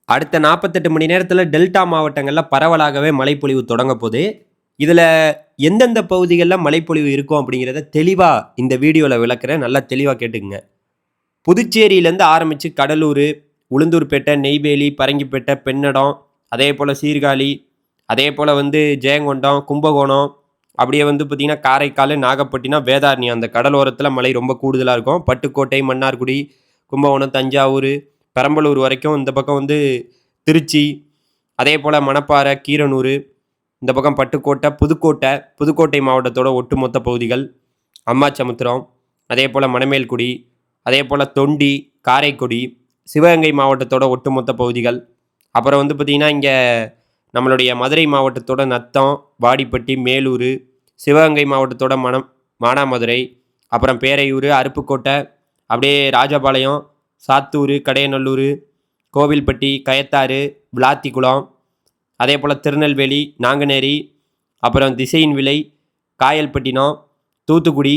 அடுத்த 48 மணி நேரத்தில் டெல்டா மாவட்டங்களில் பரவலாகவே மழைப்பொழிவு தொடங்க போகுது. இதில் எந்தெந்த பகுதிகளில் மழைப்பொழிவு இருக்கும் அப்படிங்கிறத தெளிவாக இந்த வீடியோவில் விளக்குறேன். நல்லா தெளிவாக கேட்டுக்குங்க. புதுச்சேரியிலேருந்து ஆரம்பித்து கடலூர், உளுந்தூர்பேட்டை, நெய்வேலி, பரங்கிப்பேட்டை, பெண்ணடம், அதே போல் சீர்காழி, அதே போல் ஜெயங்கொண்டம், கும்பகோணம், அப்படியே பார்த்திங்கன்னா காரைக்கால், நாகப்பட்டினம், வேதாரண்யம் அந்த கடலோரத்தில் மழை ரொம்ப கூடுதலாக இருக்கும். பட்டுக்கோட்டை, மன்னார்குடி, கும்பகோணம், தஞ்சாவூர், பெரம்பலூர் வரைக்கும் இந்த பக்கம் திருச்சி, அதே போல் மணப்பாறை, கீரனூர், இந்த பக்கம் பட்டுக்கோட்டை, புதுக்கோட்டை மாவட்டத்தோட ஒட்டுமொத்த பகுதிகள், அம்மாசமுத்திரம், அதே போல் மணமேல்குடி, அதே போல் தொண்டி, காரைக்குடி, சிவகங்கை மாவட்டத்தோட ஒட்டுமொத்த பகுதிகள், அப்புறம் பார்த்திங்கன்னா இங்கே நம்மளுடைய மதுரை மாவட்டத்தோட நத்தம், வாடிப்பட்டி, மேலூர், சிவகங்கை மாவட்டத்தோட மானாமதுரை, அப்புறம் பேரையூர், அருப்புக்கோட்டை, அப்படியே ராஜபாளையம், சாத்தூர், கடையநல்லூர், கோவில்பட்டி, கயத்தாறு, விளாத்திக்குளம், அதே போல் திருநெல்வேலி, நாங்குநேரி, அப்புறம் திசையின்விளை, காயல்பட்டினம், தூத்துக்குடி,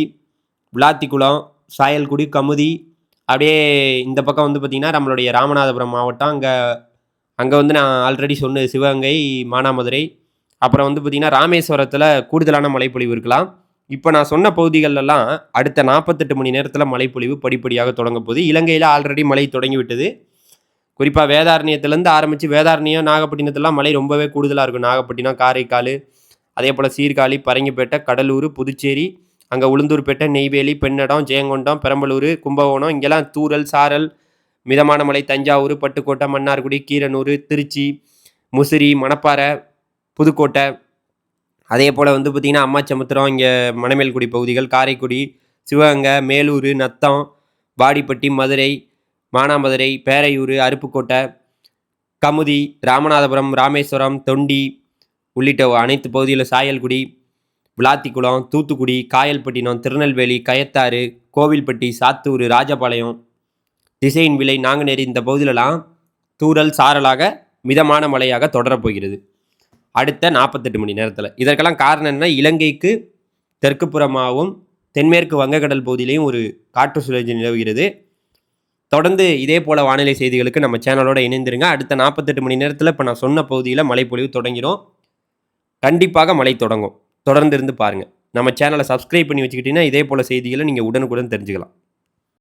விளாத்திக்குளம், சாயல்குடி, கமுதி, அப்படியே இந்த பக்கம் பார்த்திங்கன்னா நம்மளுடைய ராமநாதபுரம் மாவட்டம். அங்கே நான் ஆல்ரெடி சொன்ன சிவகங்கை, மானாமதுரை, அப்புறம் பார்த்திங்கன்னா ராமேஸ்வரத்தில் கூடுதலான மழைப்பொழிவு இருக்கலாம். இப்போ நான் சொன்ன பகுதிகளெல்லாம் அடுத்த 48 மணி நேரத்தில் மழைப்பொழிவு படிப்படியாக தொடங்க போகுது. இலங்கையில் ஆல்ரெடி மழை தொடங்கிவிட்டது. குறிப்பாக வேதாரண்யத்திலேருந்து ஆரம்பித்து வேதாரண்யம், நாகப்பட்டினத்துலாம் மழை ரொம்பவே கூடுதலாக இருக்கும். நாகப்பட்டினம், காரைக்கால், அதே போல் சீர்காழி, பரங்கிப்பேட்டை, கடலூர், புதுச்சேரி, அங்கே உளுந்தூர்பேட்டை, நெய்வேலி, பெண்ணடம், ஜெயங்கொண்டம், பெரம்பலூர், கும்பகோணம், இங்கெல்லாம் தூறல், சாரல், மிதமான மழை. தஞ்சாவூர், பட்டுக்கோட்டை, மன்னார்குடி, கீரனூர், திருச்சி, முசிறி, மணப்பாறை, புதுக்கோட்டை, அதே போல் பார்த்திங்கன்னா அம்மாசமுத்திரம், இங்கே மணமேல்குடி பகுதிகள், காரைக்குடி, சிவகங்கை, மேலூர், நத்தம், வாடிப்பட்டி, மதுரை, மானாமதுரை, பேரையூர், அருப்புக்கோட்டை, கமுதி, ராமநாதபுரம், ராமேஸ்வரம், தொண்டி உள்ளிட்ட அனைத்து பகுதிகளில் சாயல்குடி, விளாத்திக்குளம், தூத்துக்குடி, காயல்பட்டினம், திருநெல்வேலி, கயத்தாறு, கோவில்பட்டி, சாத்தூர், ராஜபாளையம், திசையின்விளை, நாங்குநேரி இந்த பகுதியிலலாம் தூறல், சாரலாக மிதமான மழையாக தொடரப்போகிறது அடுத்த 48 மணி நேரத்தில். இதற்கெல்லாம் காரணம் என்ன? இலங்கைக்கு தெற்கு புறமாகவும் தென்மேற்கு வங்கக்கடல் பகுதியிலையும் ஒரு காற்று சுழற்சி நிலவுகிறது. தொடர்ந்து இதே போல் வானிலை செய்திகளுக்கு நம்ம சேனலோடு இணைந்திருங்க. அடுத்த 48 மணி நேரத்தில் இப்போ நான் சொன்ன பகுதியில் மழைப்பொழிவு தொடங்கிடும். கண்டிப்பாக மழை தொடங்கும். தொடர்ந்து இருந்து பாருங்கள். நம்ம சேனலை சப்ஸ்கிரைப் பண்ணி வச்சுக்கிட்டிங்கன்னா இதே போல் செய்திகளை நீங்கள் உடனுக்குடன் தெரிஞ்சுக்கலாம்.